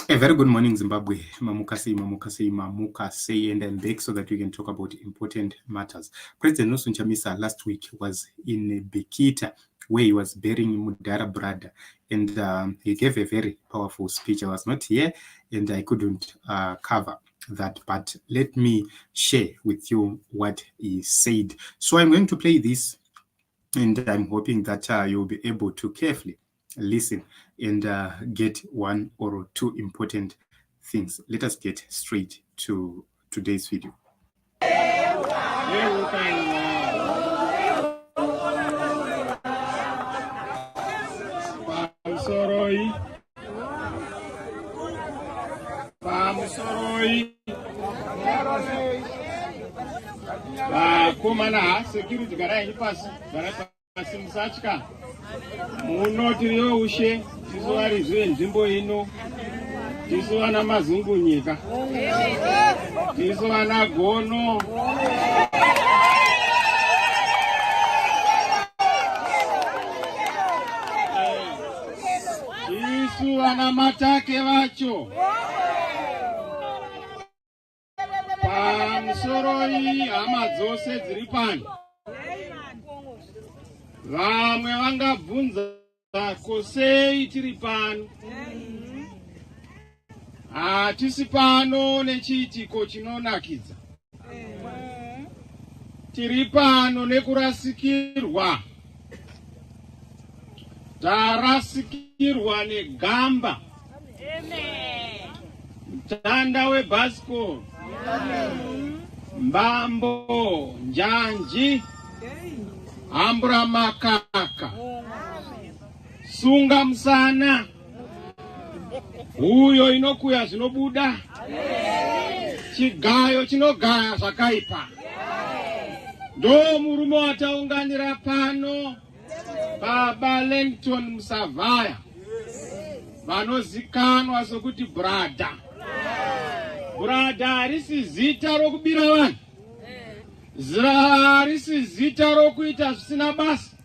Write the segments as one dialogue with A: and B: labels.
A: A very good morning, Zimbabwe. Mamukase, and I'm back so that we can talk about important matters. President Chamisa last week was in Bikita, where he was burying Mudara brother, and he gave a very powerful speech. I was not here, and I couldn't cover that, but let me share with you what he said. So I'm going to play this, and I'm hoping that you'll be able to carefully listen and get one or two important things. Let us get straight to today's video.
B: Kumana security garai pasi pasi musachika munotiriyo ushe tizoari zve nzvimbo ino tizowana mazungunyika tizowana gono tizowana matake vacho pamusoroi hama dzose dziri pano. Vamwe vangabvunza kosei tiri pano. Hatisi pano nechiitiko chinonakidza. Tiri pano nekurasikirwa. Tarasikirwa negamba. Mtanda webhasikoro. Mbambo, njanji, ambura makaka, sunga musana, uyo inokuya zvinobuda, chigayo chinogaya zvakaipa. Ndo murume wataunganira pano, Baba Lenton Musavaya, vanozikanwa sokuti brada. Brada harisi zita rokubira vanhu. Harisi zita rokuita zvisina basa.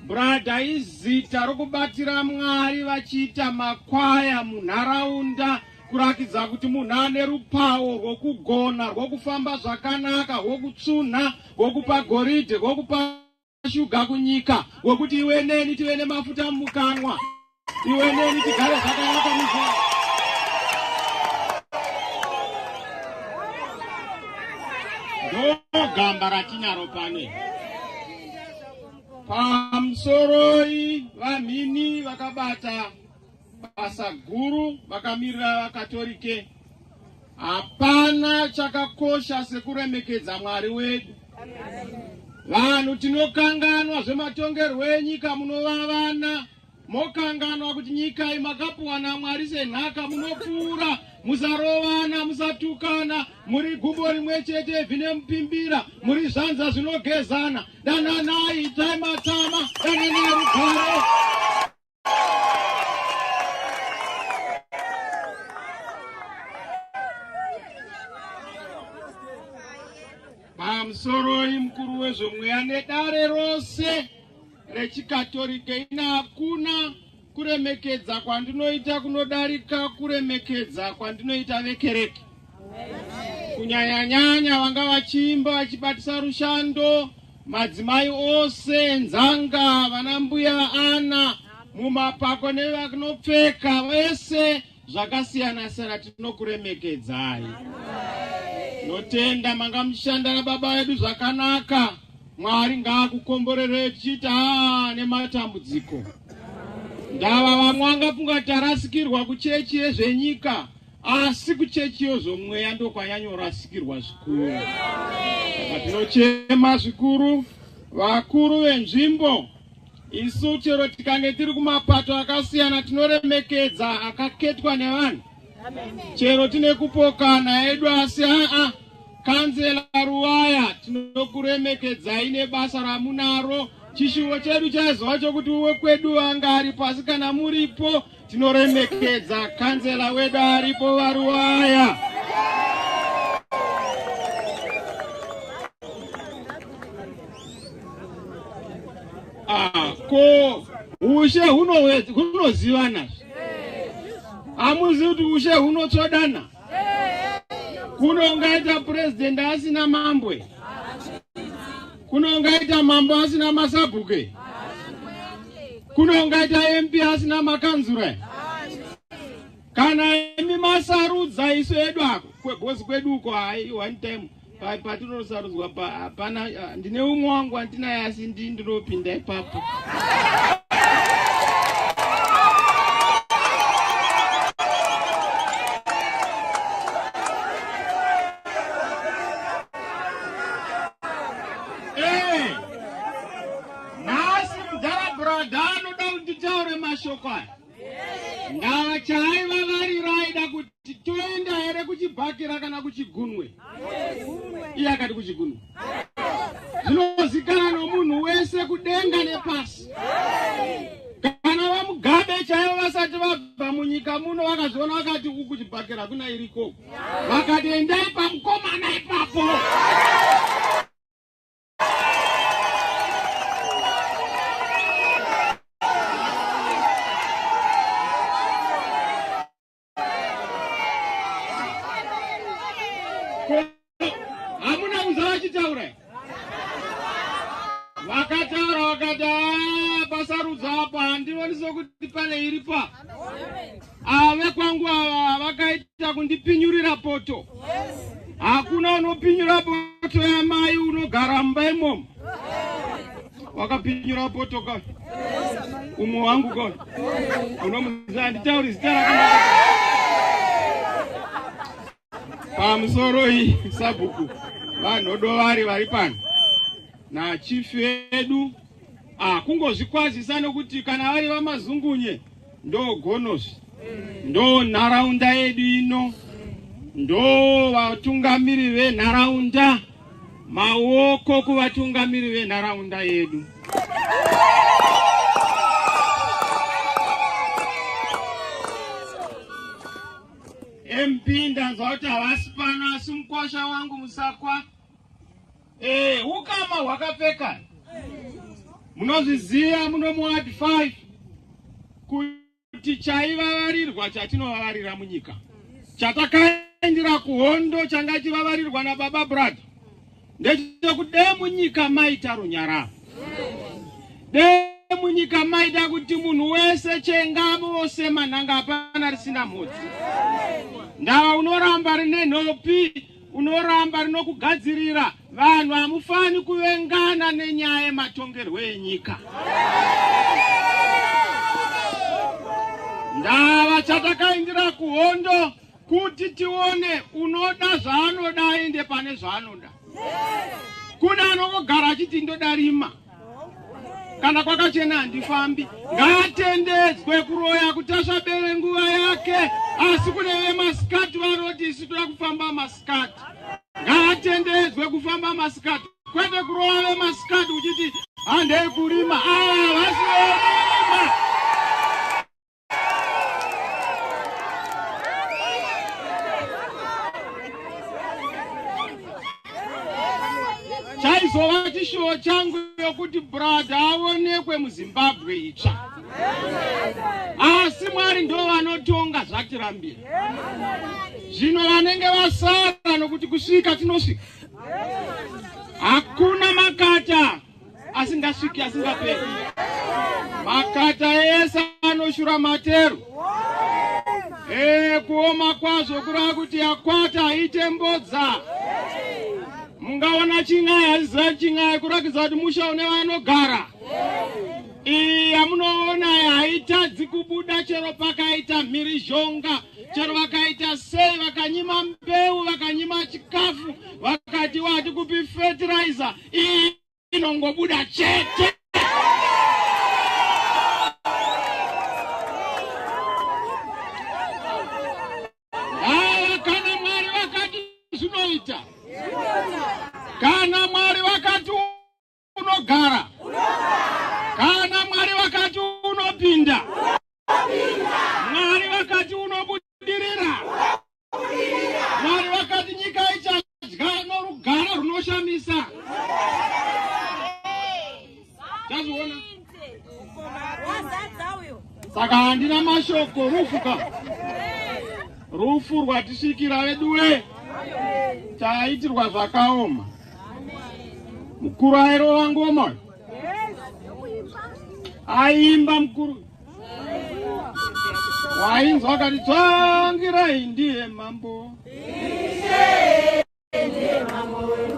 B: Brada izita rokubatira Mwari vachiita makwaya munharaunda kurakidza kuti munhu ane rupawo rwokugona, rwokufamba zvakanaka, rwokutsunha, rwokupa goridhe, rwokupa shuga kunyika, rwokuti iwe neni tive nemafuta mumukanwa, iwe neni tigare zvakanaka muvhara. Gamba ratinaro pane. Pamusoroi vamhini vakabata basa guru vakamirira vakatolike. Hapana chakakosha sekuremekedza Mwari wedu. Vanhu tinokanganwa zvematongerwo enyika munova vana. Mokanganwa kuti nyika imakapuwa naMwari senhaka munopfuura, musarovana, musatukana, muri gumbo rimwe chete zvine mupimbira, muri zvanza zvinogezana. Dananai itai matama, dananai rugare. Pamusoroi mukuru wezvomweya nedare rose rechikatolike ina hakuna kuremekedza kwandinoita kunodarika kuremekedza kwandinoita vekereke. Kunyanya-nyanya vanga vachiimba vachibatisa rushando, madzimai ose, nzanga, vanambuya ana, mumapako nevakanopfeka vese zvakasiyana-siyana tinokuremekedzai. Notenda manga mushanda nababa vedu zvakanaka. Mwari ngaakukomborere tichita nematambudziko. Ndava vamwe vangafunga tarasikirwa kuchechi yezvenyika, asi kuchechi yezvomweya ndokwanyanyorasikirwa zvikuru. Tinochema zvikuru vakuru venzvimbo. Isu chero tikange tiri kumapato akasiyana tinoremekedza akaketwa nevanhu. Chero tine kupokana edu asi kanzela Ruwaya tinokuremekedzai nebasa ramunaro. Chishuvo chedu chaizova chokuti uwe kwedu vanga ari pasi kana muripo tinoremekedza kanzela wedu aripo vaRuwaya. Ko ushe hunozivana. Amuzi kuti ushe hunotsodana. Kunongaita president asina mambwe. Kunongaita mambo asina masabhuke. Kunongaita MP asina makanzura. Kana emi masarudza isu edu ako kwebosi kwedu uko hai one time patinosarudzwa hapana ndine umwe wangu andinaye asi ndinopinda ipapo. Nasi mudhara brada anoda kunditaure mashoko aya. Ngavachaiva vari raida kuti toenda here kuchibhakira kana kuchigunwe. Iye akati kuchigunwe. Zvinozikana nomunhu wese kudenga nepasi. Kana vamugabe chaivo vasati vabva munyika muno vakazviona vakati kuchibhakira kuna iriko. Vakati endai pamukomana ipapo. Hamuna kuzava chitaura. Vakataura vakati pasarudza apa handionise kuti pane iripa. Ave kwangu ava vakaita kundipinyurira poto. Hakuna unopinyura poto yamai unogara mumba imomo. Wakapinyura poto ka. Umwe wangu ka. Unomuziva handitauri zita rakanaka. Pamusoro hii sabhuku vanhodovari vari pano na chief edu kungozvikwazisa nokuti kana vari vamazungunye ndo gonozi ndo nharaunda yedu ino ndo vatungamiri venharaunda maoko kuvatungamiri venharaunda yedu. MP ndanzwa kuti havasi pano asi mukwasha wangu musakwa. Ukama hwakapfeka. Munozviziva munomuward 5 kuti chaivavarirwa chatinovavaririra munyika. Chatakaendera kuhondo changa chivavarirwa nababa brother. Ndechekude munyika maita runyararo. De munyika maida kuti munhu wese chengamo wose manhanga hapana risina mhodzi. Ndava unoramba rine nhopi, unoramba rinokugadzirira vanhu hamufani kuvengana nenyaya yematongerwo enyika. Ndava chatakaindira kuhondo kuti tione unoda zvaanoda aende pane zvaanoda. Kuna anongogara achiti ndoda rima. Kana kwakachena handifambi. Ngatendedzwe kuroya kuti ashabere nguva yake. Asi kune vemasikati vanoti isi toda kufamba masikati. Ngatendedzwe kufamba masikati. Kwete kuroya vemasikati uchiti handei kurima. Vasi verima. Chaizova chishuwo changu yokuti brother aonekwe muZimbabwe itsva. Asi Mwari ndo vanotonga zvatirambira. Zvino vanenge vasara nokuti kusvika tinosvika. Hakuna makata asingasviki asingaperi. Makata ese anoshura matero. Kuoma kwazvo kurava kuti akwata aite mbodza. Mungaona chingai haziva chingai kurakidza kuti musha une vanogara. Yamunoona haitadzi kubuda chero pakaita mhirizhonga, chero vakaita sei, vakanyima mbeu, vakanyima chikafu, vakati wati kupi fertilizer, inongobuda chete. Kana Mwari vakati zvinoita. Kana Mwari vakati unogara. Kana Mwari vakati unopinda. Mwari vakati unobudirira. Mwari vakati nyika ichadya norugara runoshamisa. Tazviona? Saka handina mashoko rufuka. rufu rwatisvikira veduwe chaitirwa zvakaoma. Mukuru airova ngoma aimba mukuru wainzwa akati tsangirai ndiye mambo,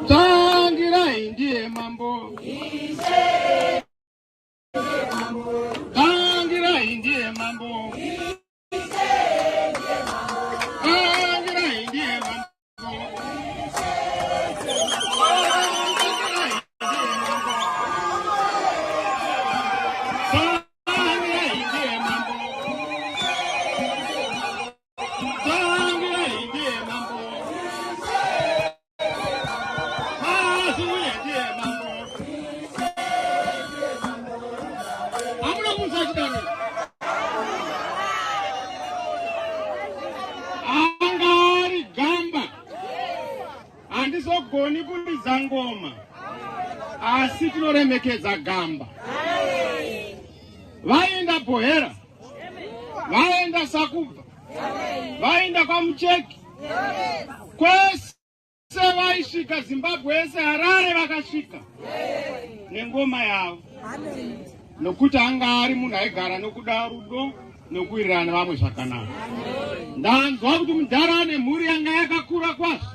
B: tsangirai ndiye mambo, tsangirai ndiye mambo, tsangirai ndiye mambo. Angari gamba handizogoni kuridza ngoma asi tinoremekedza gamba. Vaenda Bhohera, vaenda Sakubva, vaenda kwaMucheki, kwese vaisvika Zimbabwe yese, Harare vakasvika nengoma yavo, nokuti anga ari munhu aigara nokuda rudo nokuwirirana nevamwe zvakanaka. Ndanzwa kuti mudhara ane mhuri yanga yakakura kwazvo.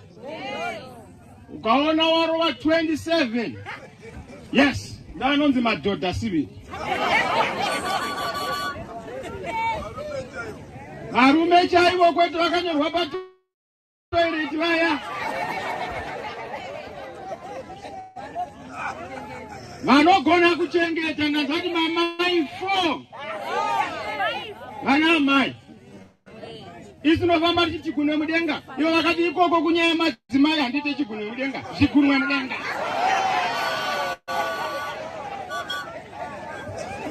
B: Ukaona warova 27, yes, ndanonzi madhodha siviri. Varume chaivo kwetu vakanyorwa patoireti vaya. Vanogona kuchengeta, ndanzvati mamai 4 vana amai. Isinofamba tichigune mudenga. Ivo vakati ikoko kunyaya madzimai handiti chigune mudenga, zvigunwe mudenga.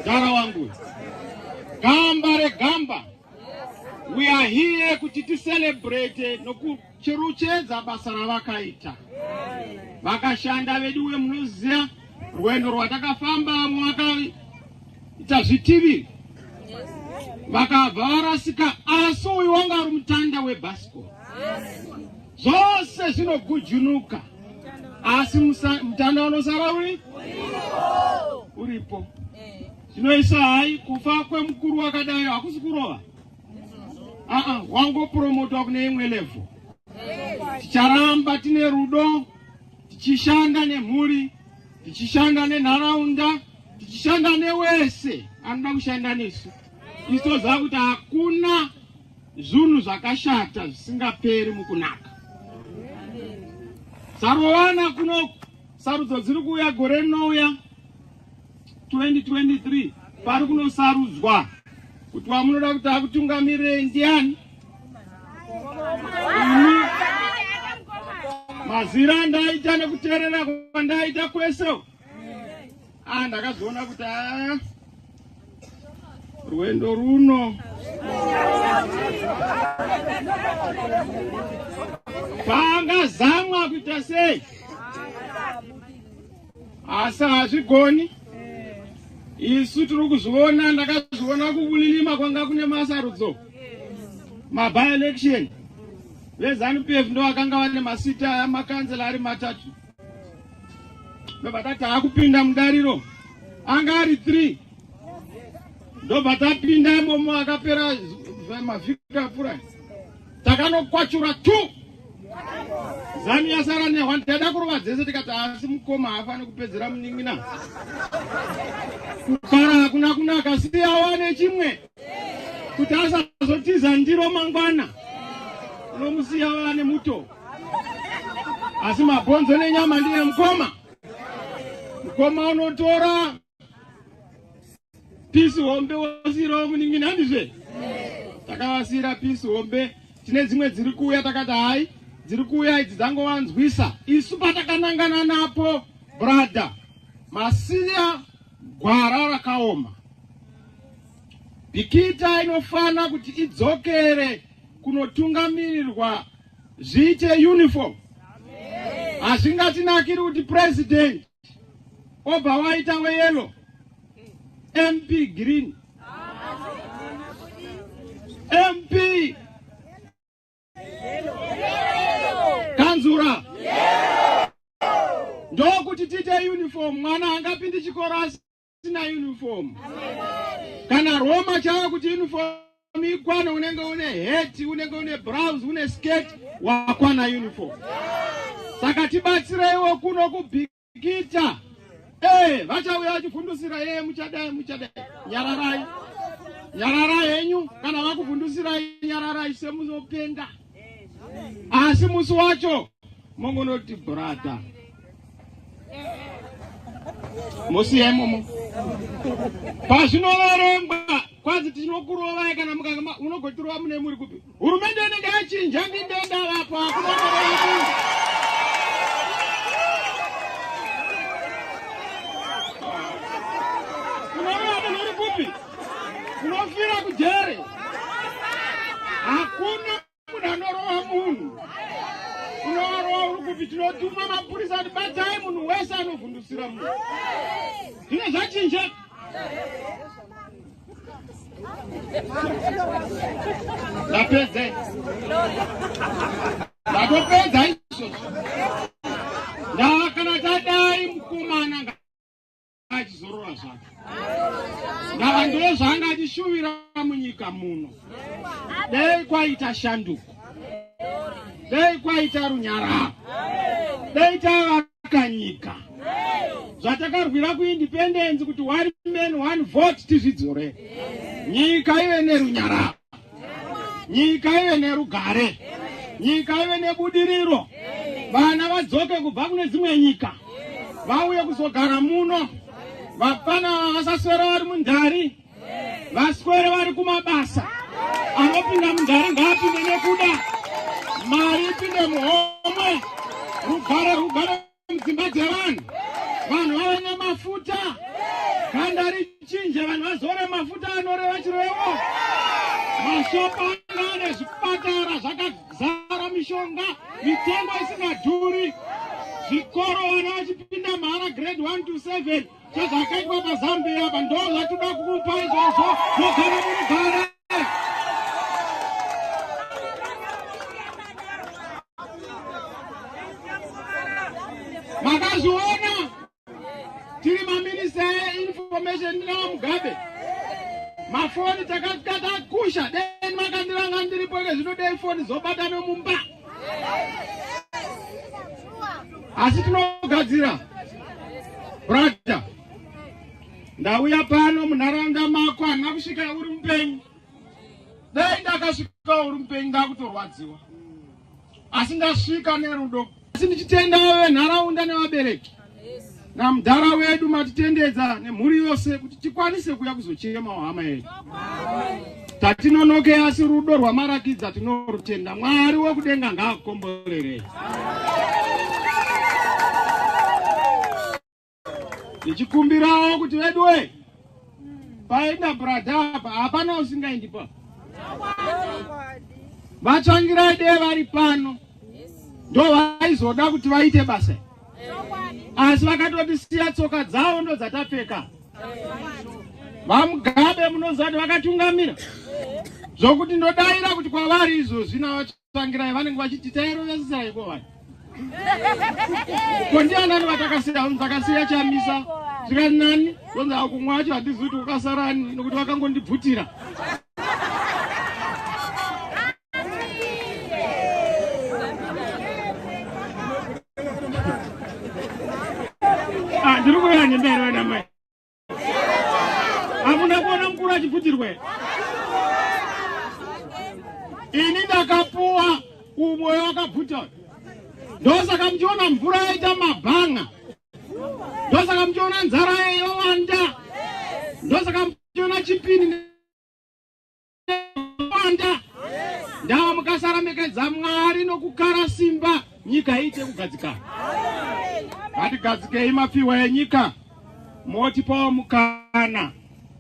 B: Dara wangu, gamba regamba. We are here kuti celebrate nokucheruchedza basa ravakaita. Vakashanda veduwe munoziya rwendo rwatakafamba mwakaita zvitivi. Vakabva varasika, asi uyu wanga ari mutanda webhasikoro. Zvose zvinogujunuka, asi mutanda unosara uripo. Zvinoisa hai kufa kwemukuru wakadai hakusi kurova. Wangopromotwa kune imwe level. Ticharamba tine rudo, tichishanda nemhuri, tichishanda nenharaunda, tichishanda newese anoda kushanda nesu. Istoziva kuti hakuna zvinhu zvakashata zvisingaperi mukunaka. Sarovana kuno sarudzo dziri kuuya gore rinouya 2023, pari kunosarudzwa kuti wamunoda kuti akutungamirire ndiani. Mazira ndaita nekuteerera kwandaita kwese, ndakazoona kuti rwendo runo pangazamwa kuita sei, asi hazvigoni. Isu tiri kuzviona, ndakazviona kubulilima kwanga kune masarudzo, maby-election. VeZANU-PF ndo vakanga vane masita amakanzela ari 3. Ndobva tati hakupinda mudariro, anga ari 3. Ndobva tapinda imomo akapera mavhiki apfuura. Takanokwachura 2. ZANU yasara ne1. Ndada kurova dzese tikati asi mukoma haafani kupedzera munin'ina. Kugara hakuna kunaka, siya wane chimwe kuti asazotiza ndiro mangwana. Unomusiya wane muto. Asi mabhonzo nenyama ndiye mukoma. Mukoma unotora pisi hombe wasira munin'ina ndizve. Takavasira pisi hombe, tine dzimwe dziri kuuya takati hai dziri kuuya idzi dzangovanzwisa. Isu patakanangana napo brother, masiya gwara rakaoma. Bikita inofana kuti idzokere kunotungamirirwa zviite uniform. Hazvingatinakiri kuti president obva waita weyellow, MP green, MP chikoro asina uniform. Kana Roma chava kuti uniform ikwana unenge une hat, unenge une blouse, une skirt, wakwana uniform. Saka tibatsireiwo kuno kubikita. Vachauya vachifundisira muchadai. Nyararai henyu kana vakufundisirai nyararai semuzopenga. Asi musi wacho mongonoti brother. Musi yemomo. Pazvinovarongwa kwazi tinokurova kana mukanga unogotirwa mune muri kupi. Hurumende inenge yachinja ndinda vapo akunotorwa. Unofira kujere. Hakuna munanorova munhu. Unorova urikupi tinotuma mapurisa batai munhu wese anofundisira munhu. Zvine zvachinja. Ndapedza. Ndatopedza izvozvo. Kana tadai mukomana achizorora zvake. Ndavandiro zvanga achishuvira munyika muno. Dei kwaita shanduko. Dei kwaita runyararo. Dei tavaka nyika. Zvatakarwira kuindependence kuti one man one vote tizvidzore. Nyika ive nerunyararo. Nyika ive nerugare. Nyika ive nebudiriro. Vana vadzoke kubva kune dzimwe nyika. Vauye kuzogara muno. Vapana vasaswera vari mundari. Vaswere vari kumabasa. Anopinda mundari ngaapinde nekuda. Mari ipinde muhomwe. Rugare mudzimba dzevanhu. Vanhu vave nemafuta. Ganda richinje vanhu vazore mafuta anoreva chirevo. Mashopa nezvipatara zvakazara mishonga. Mitengo isingadhuri. Zvikoro vana vachipinda mhara grade 1 to 7. Zvakaitwa paZambia apa ndo zvatoda kukupa izvozvo mogara murugare. Makazviona tiri maminista einformation ndina Mugabe. Mafoni takakusha deni makandiranga ndiripo zvinodai foni zobatana mumba. Asi tinogadzira. Brother. Ndauya pano munharaunda mako hana kusvika uri mupenyu. Dai ndakasvika uri mupenyu ndakutorwadziwa. Asi ndasvika nerudo. Asi ndichitenda venharaunda nevabereki. Namudhara wedu matitendedza nemhuri yose kuti tikwanise kuya kuzochema hama yedu. Tatinonoke asi rudo rwamarakidza tinorutenda. Mwari wekudenga ngaakukomborerei. Ndichikumbirawo kuti vedu we paenda brother apa hapana usingaendi pa. Vatsvangirai dei vari pano. Ndo vaizoda kuti vaite basa. Asi vakatotisiya tsoka dzavo ndo dzatapfeka. Vamugabe munozati vakatungamira. Zvokuti ndodaira kuti kwavari izvozvi navatsvangirai vanenge vachiti tairovesesai ko vanhu. Kondianani vatakasiya Chamisa. Zvikati nani konza kumwa acho hatizivi kuti ukasarani nokuti vakangondibvutira. Ndiri kuya nemberi wena mai. Hamuna kuona mukuru achibvutirwe. Ini ndakapuwa umwe wakabvuta. Ndosaka mchiona mvura yaita mabhanga. Ndosaka mchiona nzara yowanda. Ndosaka mchiona chipini wanda. Ndava mukasaramedza Mwari nokukara simba nyika iite kugadzikana. Ngatigadzikei mafiwa enyika. Motipawo mukana.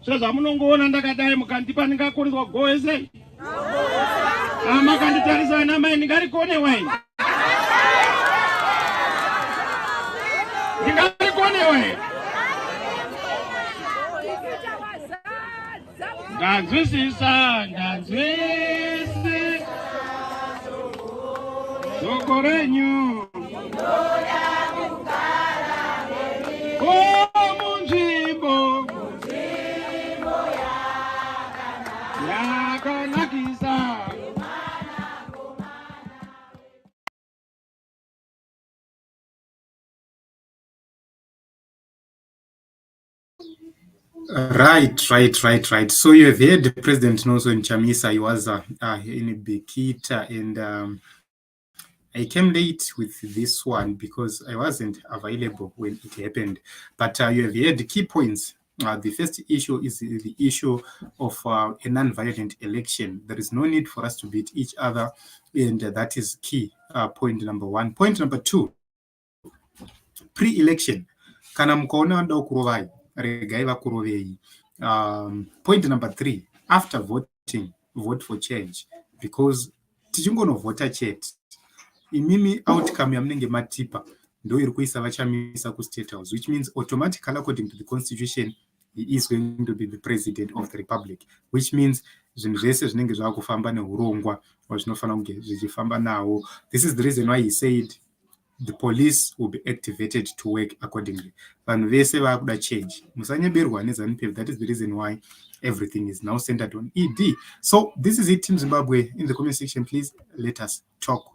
B: Sezvamunongoona ndakadai mukandipa ndingakoneswa goese. Makanditarisa namai ndingarikone waini. Ndanzwisisa, ndanzwise soko renyu. Oh, munji yakanakisa.
A: Right. So you have heard President Nelson Chamisa. He was in Bikita, and I came late with this one because I wasn't available when it happened. But you have heard the key points. The first issue is the issue of a non-violent election. There is no need for us to beat each other, and that is key. Point number one. Point number two, pre-election. Kana mkaona wanda kurovai, regai vakurovei. Point number three, after voting, vote for change. Because tichingonovhota chete, imimi outcome yamunenge matipa ndo iri kuisa vachamisa kustate house, which means automatically according to the constitution he is going to be the president of the republic, which means zvinhu zvese zvinenge zvakufamba neurongwa wazvinofanira kunge zvichifamba nawo. This is the reason why he said the police will be activated to work accordingly. Vanhu vese vakuda change, musanyeberwa neZANU-PF. That is the reason why everything is now centered on ED. So this is it, Team Zimbabwe. In the comment section, please let us talk.